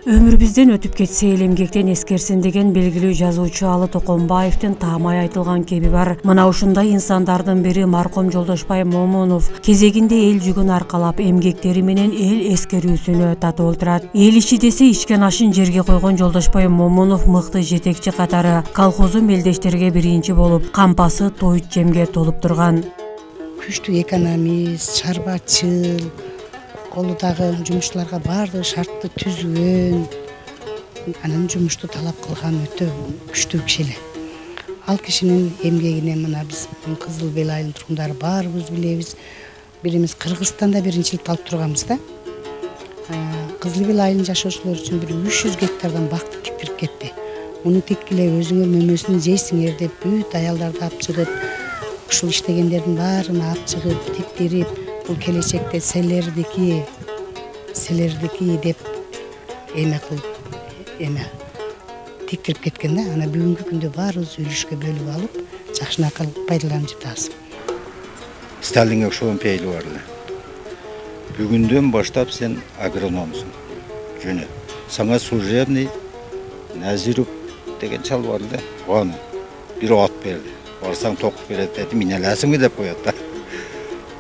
Өмүрүбүздөн өтүп кетсе эл эмгектен эскерсин деген белгилүү жазуучу Алы Токомбаевдин таамай айтылган кеби бар. Мына ушундай инсандардын бири маркум Жолдошбай Момунов кезегинде эл жүгүн аркалап эмгектери менен эл эскерүүсүнө татып отурат. Эл иши десе ичкен ашын жерге койгон Жолдошбай Момунов мыкты жетекчи катары колхозу мелдештерге биринчи болуп, кампасы тоют жемге толуп турган. Күчтүү экономист, чарбачыл, колудагы жумушчуларга баардык шартты түзгөн, анан жумушту талап кылган өтө күчтүү киши эле. Ал кишинин эмгегине мына биз Кызыл Бел айылынын тургундары баарыбыз билебиз. Бирimiz Кыргызстанда биринчиликти алып турганбыз да. Кызыл Бел айылынын жашоочулары үчүн бир 300 гектардан бакты тиктирип кетти. Муну тиккилеп өзүңөр мөмөсүн жейсиңер деп бүт аялдарды алып чыгып, ушул иштегендердин баарын алып чыгып, тиктирип, бул келечекте селердики деп эме кылып тиктирип кеткен да. Ана бүгүнкү күндө баарыбыз үлүшкө бөлүп алып, жакшынакай пайдаланып жатабыз. Сталинге окшогон пейили бар эле. Бүгүндөн баштап сен агрономсуң. Жөнө. Саңа служебный Назиров деген чал бар эле. Аны бир ат берди. Барсаң токуп берет деди, минелесиңби деп коет да.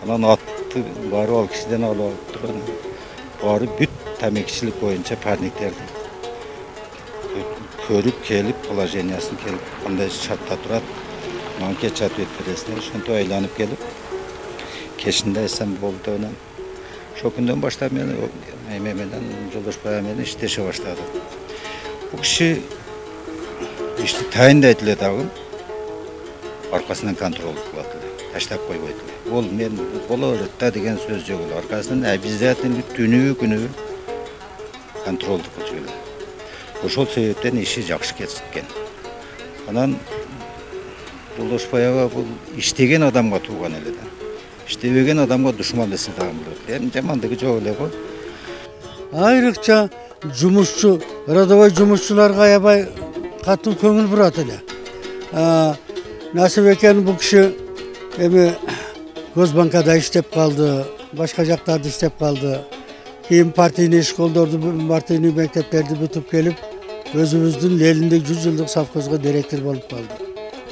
Анан атты баары ал кишиден алып турган. Баары бүт тамекичилик боюнча парниктерди көрүп келип, положениясын келип, кандай шартта турат, манке чат өтпөдесине ошентип айланып келип, кешинде эсен болду анан. Ошол күндөн баштап мен эме менен Жолдошбай менен иштеше баштадым. Бул киши ишти тайындайт эле дагы, аркасынан контроль кылат эле, таштап койбойт эле. Ол мен боло берет да деген сөз жок эле. Аркасынан обязательно түнү-күнү контролду кылып эле. Ошол себептен иши жакшы кеткен. Анан Жолдошбай ага бул иштеген адамга тууган эле да. Иштебеген адамга душман эси дагы болот. Эми жамандыгы жок эле го. Айрыкча жумушчу, родовой жумушчуларга аябай катуу көңүл бурат эле. Насип экен бул киши эми Госбанкада иштеп калды, башка жактарда иштеп калды. Кийин партийный школдорду, партийный мектептерди бүтүп келип, өзүбүздүн элиндик 100 жылдык совхозго директор болуп калды.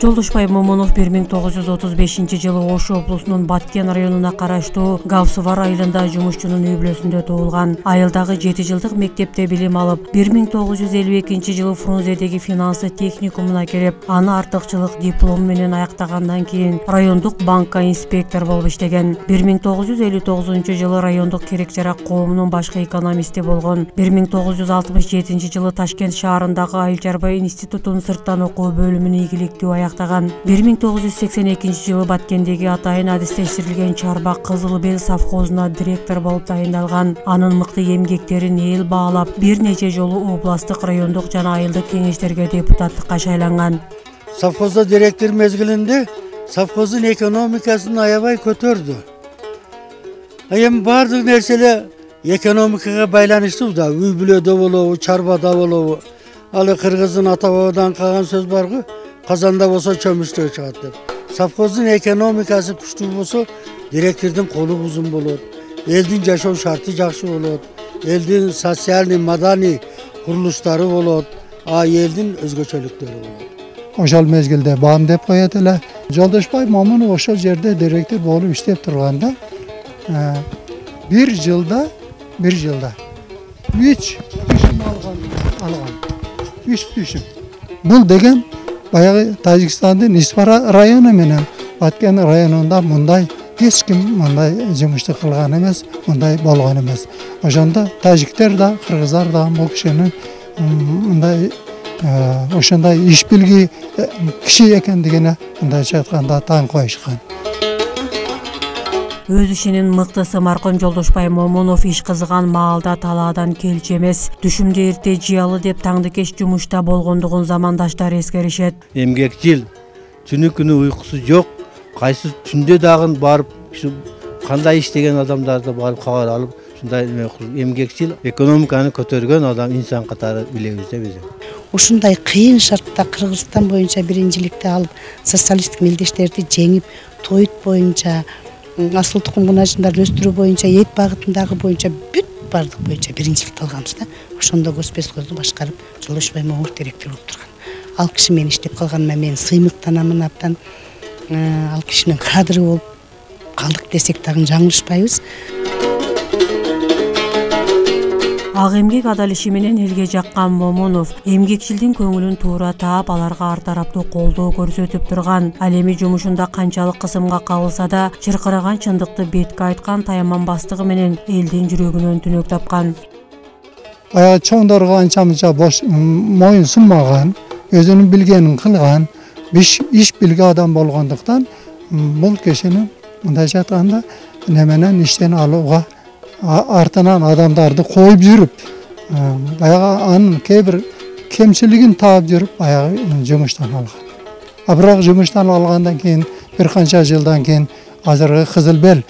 Жолдошбай Момунов 1935 Ош облусунун Баткен районуна караштуу Гавсывар айылында жумушчунун үй бүлөсүндө туулган. Айылдагы 7 жылдык мектепте билим алып, 1952 Фрунзедеги финансы техникумуна келип, аны артыкчылык диплом менен аяктагандан кийин райондук банкка инспектор болуп иштеген. 1959 райондук керек-жарак коомунун башкы экономисти болгон. 1967 Ташкент шаарындагы Айыл чарба институтунун сырттан окуу бөлүмүн ийгиликтүү аяктаган. 1982 Баткендеги атайын адистештирилген чарба Кызыл Бел совхозуна директор болуп дайындалган. Анын мыкты эмгектерин эл баалап, бир нече жолу областык, райондук жана айылдык кеңештерге депутаттыкка шайланган. Совхозда директор мезгилинде совхоздун экономикасын аябай көтөрдү. Эми бардык нерселер экономикага байланыштуу да, үй бүлөдө болобу, чарбада болобу. Алы кыргыздын ата бабадан калган сөз баргы, казанда болсо чөмүчтө чыгат деп. Совхоздун экономикасы күчтүү болсо, директордун колу узун болот. Элдин жашоо шарты жакшы болот. Элдин социальный, маданий курулуштары болот. Элдин өзгөчөлүктөрү болот. Ошол мезгилде баам деп коет эле. Жолдошбай Момунов ошол жерде директор болуп иштеп турганда, бир жылда 3 түшүм алган. 3 түшүм. Бул деген баягы Тажикстандын Испара району менен Баткен районунда мындай эч ким мындай жумушту кылган эмес, мындай болгон эмес. Ошондо тажиктер да, кыргыздар да бул кишинин мындай ошондой иш билги киши экендигине мындайча айтканда таң коюшкан. Өз ишинин мыктысы маркум Жолдошбай Момунов иш кызыган маалда талаадан келчү эмес, түшүмдү эрте жыялы деп таңдыкеш жумушта болгондугун замандаштар эскеришет. Эмгекчил, түнү күнү уйкусу жок, кайсы түндө дагы барып, кандай иштеген адамдарды барып кабар алып, ушундай эмгекчил, экономиканы көтөргөн адам инсан катары билебиз да биз. Ушундай кыйын шартта Кыргызстан боюнча биринчиликти алып, социалисттик мелдештерди жеңип, тоют боюнча, асыл тукум кунажындарды өстүрүү боюнча, эт багытындагы боюнча бүт жоспардык боюнча биринчиликти алганбыз да. Ошондо госплескозду башкарып Жолдошбай Момунов директор болуп турган. Ал киши менен иштеп калганыма мен сыймыктанамын абдан. Ал кишинин кадры болуп калдык десек дагы жаңылышпайбыз. Ак эмгек адал менен элге жаккан Момунов эмгекчилдин көңүлүн туура таап, аларга ар тараптуу колдоо көрсөтүп турган. Ал эми жумушунда канчалык кысымга кабылса да, чыркыраган чындыкты бетке айткан таяманбастыгы менен элдин жүрөгүнөн түнөк тапкан. Баягы чоңдорго анча-мынча моюн сунмаган, өзүнүн билгенин кылган, иш билге адам болгондуктан бул кишини мындайча айтканда неменен иштен алууга артынан адамдарды коюп жүрүп, баягы анын кээ бир кемчилигин таап жүрүп, баягы жумуштан алган. Бирок жумуштан алгандан кийин бир канча жылдан кийин азыркы Кызыл Бел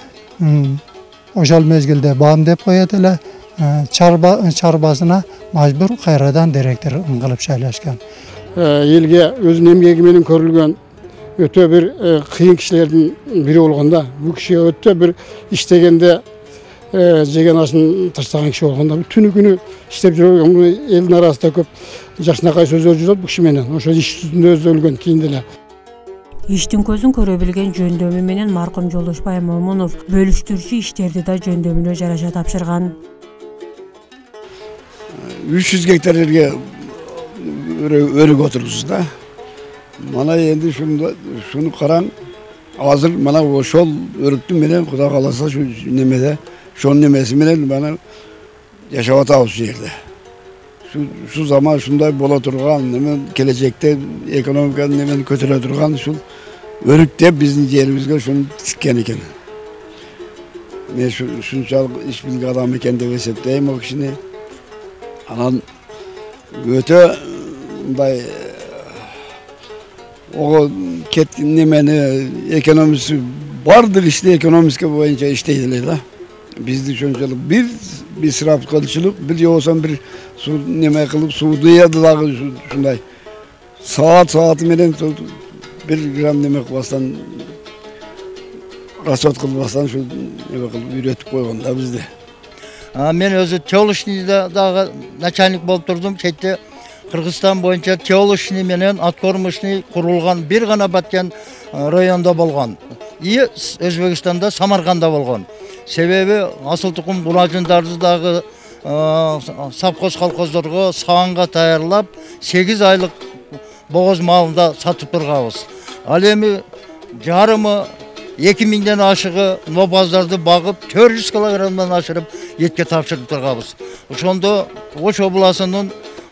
ошол мезгилде бам деп коет эле, чарбасына мажбур кайрадан директор кылып шайлашкан. Элге өзүнүн эмгеги менен көрүлгөн өтө бир кыйын кишилердин бири болгондо, бул киши өтө бир иштегенде жеген ашын таштаган киши болгондо түнү күнү иштеп жүргөн, элдин арасында көп жакшынакай сөздөр жүрөт бул киши менен. Ошо иш үстүндө өзү өлгөн кийин деле. Иштин көзүн көрө билген жөндөмү менен маркум Жолдошбай Момунов бөлүштүрчү иштерди да жөндөмүнө жараша тапшырган. 300 гектар жерге өрүк отургуз да. Мана энди шуну караң, азыр мана ошол өрүктүн менен Кудай кааласа шу немеде, шонун немеси менен мана жашап атабыз ушул жерде. Şu zaman şunday bola turgan, hemen gelecekte ekonomik hemen kötüle turgan, şu örükte bizim yerimizde şunu çıkken iken. Ben şunçalık iş bilgi adamı kendi hesaplayayım o kişini. Anan öte day o ketkinlemeni ekonomisi vardır işte ekonomisi boyunca işteydiler da. Bizde şunçalık bir sırap kalıcılık, bir yoğusan bir su neme kılıp suudiye dağı şunday. Saati menen bir gram demek bastan rasat kılmastan şu neme kılıp üretip koyğanda bizde. Men özü Teolishni'de dağı начальник болып тұрдым. Шетте Кыргызстан боюнча Teolishni менен Atkормishni kurulgan bir gana Баткен районда болгон. И Өзбекстанда Самарканда болгон. Себеби асыл тукум булажындарды дагы сапкоз колхоздорго саанга таярлап 8 айлык боғоз малында сатып турганбыз. Ал эми жарымы 2000ден ашыгы нобаздарды багып 400 килограммдан ашырып етке тапшырып турганбыз. Ошондо Ош обласынын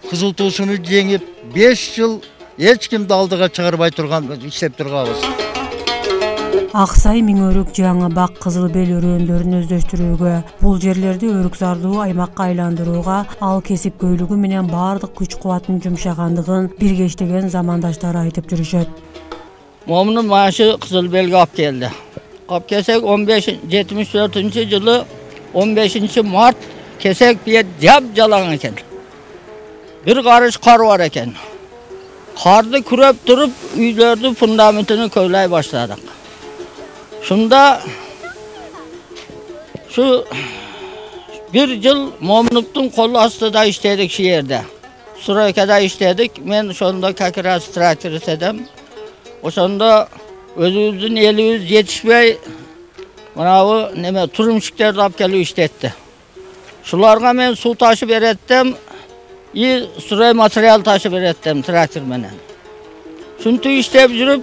кызыл туусуну жеңип 5 жыл эч кимди алдыга чыгарбай турган иштеп турганбыз. Аксай Миңөрүк жаңы бак Кызыл Бел өрөөндөрүн өздөштүрүүгө, бул жерлерди өрүкзардуу аймакка айландырууга ал кесипкөйлүгү менен баардык күч кубатын жумшагандыгын биргештеген замандаштары айтып жүрүшөт. Момунун maaşı Kızıl Bel'e alып keldi. Alып kelsek 74-жылы 15 Mart kesek bir jap jalan eken. Bir karış kar var eken. Kardı kürep durup üylerdü fundamentini köyley başladık. Şunda şu bir yıl Momunov'tun kolu astıda işledik şu yerde. Surayka'da işledik. Ben sonunda kakiras traktörü sedem. O sonunda özümüzün elimiz yetişmey bu neme turumçukları alıp geliyor işletti. Şularga ben su taşı verettim. İyi suray materyal taşı verettim traktörmenen. Şunu işlep жүрüp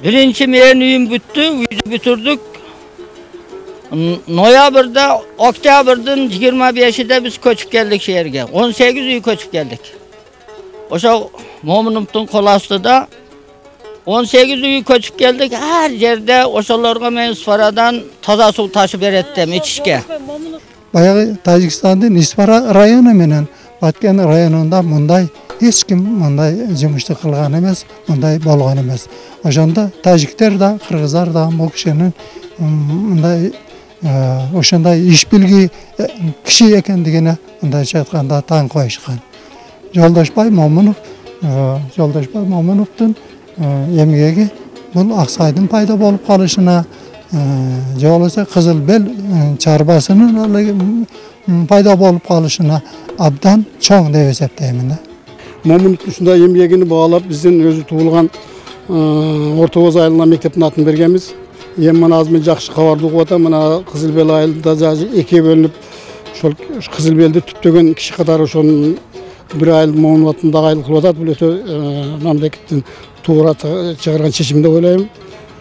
birinci meyen üyüm büttü, üyü bitirdik. Noyabr'da, Oktyabrdın 25'inde biz köçüp geldik şehirge. 18 üyü köçüp geldik. Oşa Momunov'tun kolastıda 18 üyü köçüp geldik. Her yerde oşalarga men Isfaradan taza su taşı verettim içişke. Баягы Тажикстандын Исфара району менен Баткен районунда мындай эч ким мындай жумушту кылган эмес, мындай болгон эмес. Ошондо тажиктер да, кыргыздар да бул кишинин мындай ошондой иш билги киши экендигине мындайча айтканда таң коюшкан. Жолдошбай Момуновдун эмгеги бул Аксайдын пайда болуп калышына, же болбосо кызыл бел чарбасынын пайда болуп калышына абдан чоң деп эсептеймин да. Момуновдун ушундай эмгегин баалап биздин өзү туулган Орто Боз айылына мектептин атын бергенбиз. Эми мына азыр мен жакшы кабарды угуп атам. Мына Кызыл Бел айылында экиге бөлүнүп ошол Кызыл Белди түптөгөн киши катары ошонун бир айыл Момунов атындагы айыл кылып атат. Бул өтө мамлекеттин туура чыгарган чечими деп ойлойм.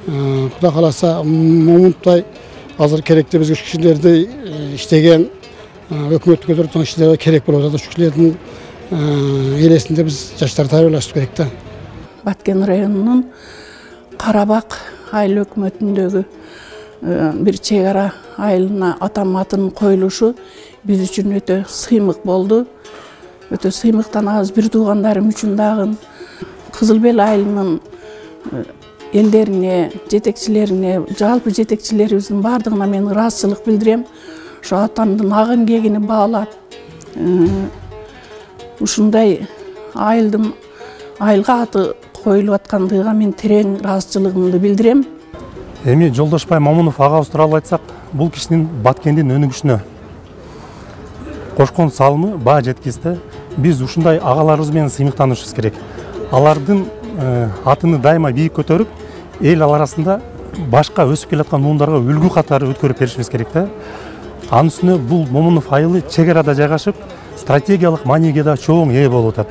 Кудай кааласа Момуновдай азыр керектүү бизге кишилерди иштеген өкмөттү көтөрүп кишилерге керек болуп атат. Ошол кишилердин элесинде биз жаштарды тарбиялаш керек да. Баткен районунун Карабак айыл өкмөтүндөгү бир чек-ара айылына атам атын коюлушу биз үчүн өтө сыймык болду. Өтө сыймыктан аз бир туугандарым үчүн дагы Кызыл Бел айылынын элдерине, жетекчилерине, жалпы жетекчилерибиздин бардыгына мен ыраазычылык билдирем. Ошо атамдын ак эмгегине баалап ушундай айылга аты коюлуп аткандыгына мен терең ыраазычылыгымды билдирем. Эми Жолдошбай Момунов агабыз тууралуу айтсак, бул кишинин Баткендин өнүгүшүнө кошкон салымы баа жеткизди. Биз ушундай агаларыбыз менен сыймыктанышыбыз керек. Алардын атыны дайыма бийик көтөрүп, эл арасында башка өсүп келаткан муундарга үлгү катары өткөрүп беришибиз керек да. Анын үстүнө бул Момунов айылы чек арада жайгашып, стратегиялык мааниге да чоң ээ болуп атат.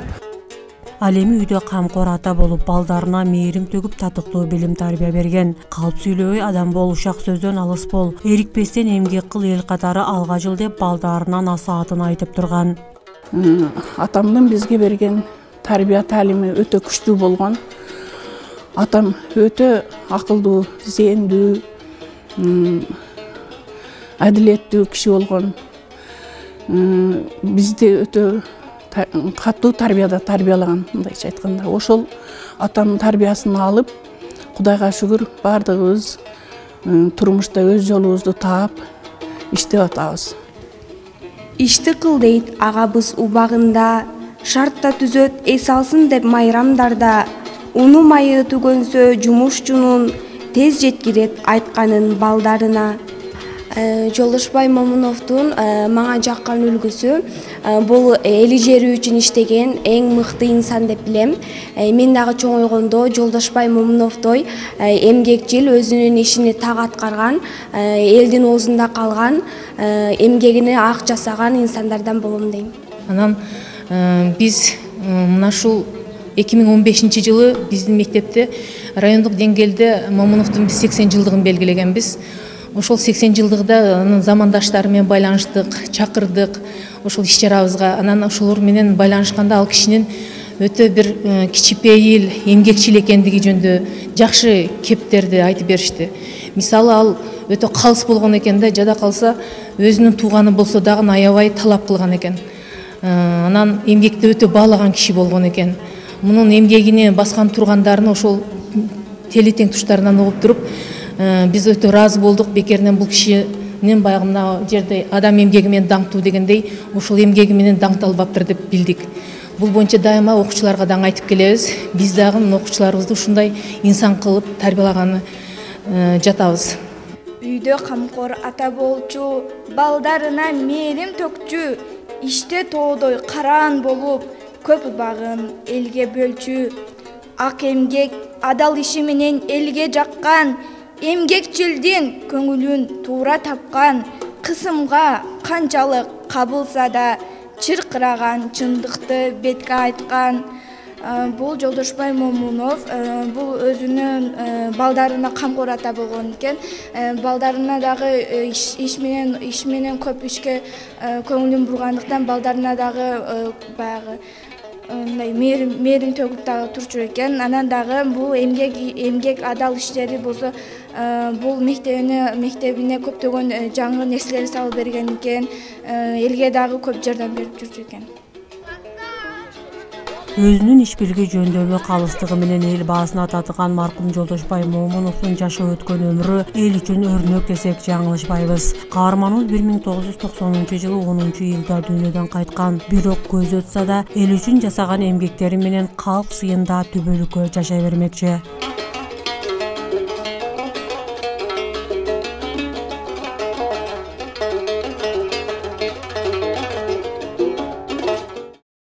Ал эми үйдө камкор ата болуп, балдарына мээрим төгүп татыктуу билим тарбия берген. Калп сүйлөбөй адам бол, ушак сөздөн алыс бол. Эрикпестен эмгек кыл эл катары алга жыл деп балдарына насаатын айтып турган. Атамдын бизге берген тарбия таалими өтө күчтүү болгон. Атам өтө акылдуу, зээндүү, адилеттүү киши болгон. Бизди өтө катуу тарбияда тарбиялаган, мындайча айтканда. Ошол атамдын тарбиясын алып, Кудайга шүгүр бардыгыбыз турмушта өз жолубузду таап иштеп атабыз. Ишти кыл дейт агабыз убагында, шартта түзөт эс алсын деп майрамдарда. Уну майы түгөнсө жумушчунун тез жеткирет айтканын балдарына. Жолдошбай Момуновдун мага жаккан үлгүсү бул эли жери үчүн иштеген эң мыкты инсан деп билем. Мен дагы чоңойгондо Жолдошбай Момуновдой эмгекчил, өзүнүн ишини так аткарган, элдин оозунда калган, эмгегине ак жасаган инсандардан болом дейм. Анан биз мына ушул 2015 жылы биздин мектепте райондук деңгээлде Момуновдун 80 жылдыгын белгилегенбиз. Ошол 80 жылдыгда анын замандаштары менен байланыштык, чакырдык ошол иш-чарабызга. Анан ошолор менен байланышканда ал кишинин өтө бир кичипейил, эмгекчил экендиги жөнүндө жакшы кептерди айтып беришти. Мисалы ал өтө калыс болгон экен да, жада калса өзүнүн тууганы болсо дагы аябай талап кылган экен. Анан эмгекти өтө баалаган киши болгон экен. Мунун эмгегине баскан тургандарын ошол телетең туштарынан угуп туруп, биз өтө ыраазы болдук. Бекеринен бул кишинин баягы мына жерде адам эмгеги менен даңктуу дегендей, ошол эмгеги менен даңкталбаптыр деп билдик. Бул боюнча дайыма окуучуларга дагы айтып келебиз. Биз дагы окуучуларыбызды ушундай инсан кылып тарбиялаганы жатабыз. Үйдө камкор ата болчу, балдарына мээрим төкчү, иште тоодой караан болуп, көп багын элге бөлчү. Ак эмгек адал иши менен элге жаккан, эмгекчилдин көңүлүн туура тапкан, кысымга канчалык кабылса да чыркыраган чындыкты бетке айткан. Бул Жолдошбай Момунов бул өзүнүн балдарына камкор ата болгон экен. Балдарына дагы иш менен көп ишке көңүлүн бургандыктан балдарына дагы баягы мээрим төгүп дагы турчу экен. Анан дагы бул эмгек адал иштери болсо бул мектебине көптөгөн жаңы нерселер салып берген экен. Элге дагы көп жардам берип жүрчү экен. Өзүнүн ишбирги жөндөмү калыстыгы менен эл баасына татыган маркум Жолдошбай Момуновдун жашоо өткөн өмүрү эл үчүн өрнөк десек жаңылышпайбыз. Каарманыбыз 1990 жылы 10-июлда дүйнөдөн кайткан. Бирок көз өтсө да эл үчүн жасаган эмгектери менен калк сыйында түбөлүккө жашай бермекчи.